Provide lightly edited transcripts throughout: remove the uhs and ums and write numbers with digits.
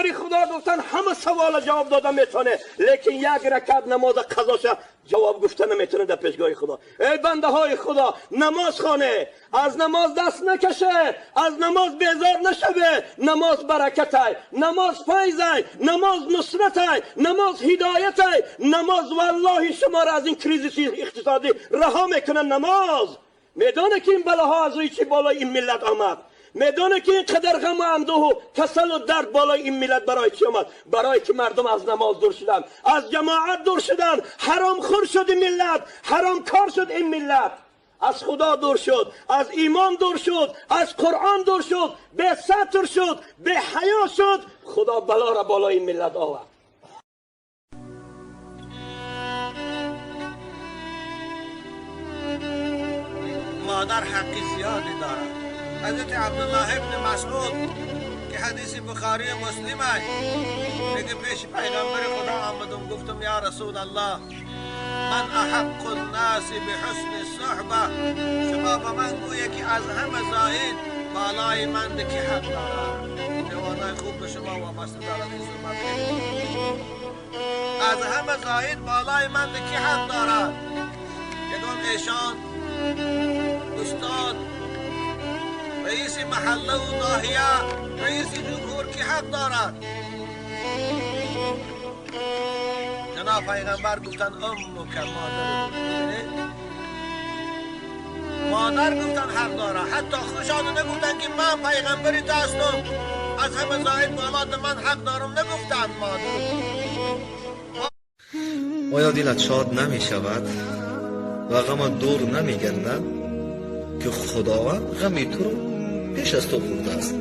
پیغمبری خدا گفتن همه سوال جواب دادن میتونه، لیکن یک رکعت نماز قضاش جواب گفتن نمیتونه در پیشگاه خدا. ای بنده های خدا، نماز خانه، از نماز دست نکشه، از نماز بیزار نشوه. نماز برکت، نماز فیض، نماز نصرت، نماز هدایت، نماز والله شما را از این کریزیس اقتصادی رها میکنه. نماز میدونه که این بلاها از روی چی بالای این ملت آمد، میدونه که این قدر غم و اندوه و کسل و درد بالای این ملت برای چی آمد؟ برای که مردم از نماز دور شدن، از جماعت دور شدن، حرام خور شد این ملت، حرام کار شد این ملت، از خدا دور شد، از ایمان دور شد، از قرآن دور شد، به ستر شد، به حیا شد. خدا بلا را بالای این ملت آورد. مادر حقی زیادی دارد. حضرت عبدالله ابن مسعود که حدیث بخاری و مسلمه میگه پیش پیغمبر خدا آمدم گفتم یا رسول الله من احق الناس بحسن الصحبه، شما به من گویه که از همه زاهد بالای من که حق دارد. جوانای خوب به شما وابسته دارد این صحبت. از همه زاهد بالای من که حق دارد. یکان ایشان استاد رئیس محله و ناحیه رئیس جمهور که حق دارد. جناب پیغمبر گفتن امک مادر گفتن حق دارد. حتی خوشانه نگفتن که من پیغمبری هستم از همه زاهد بالات من حق دارم، نگفتن مادر. آیا دلت شاد نمی شود و غم دور نمی گردد که خداوند غم تو رو پیش از تو خورده است؟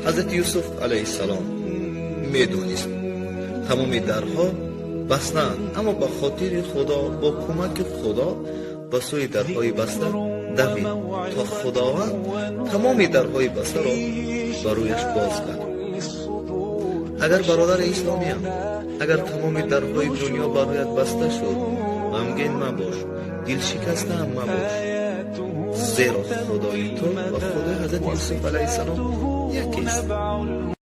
حضرت یوسف علیه السلام میدونست تمام درها بستند، اما به خاطر خدا با کمک خدا به سوی درهای بسته دوید تا خداوند تمام درهای بسته را بر رویش باز کرد. اگر برادر اسلامی هم اگر تمام درهای دنیا برایت بسته شد، غمگین مباش، دل شکسته هم مباش، زیرا خدای تو و خدای حضرت یوسف علیه السلام یکی است.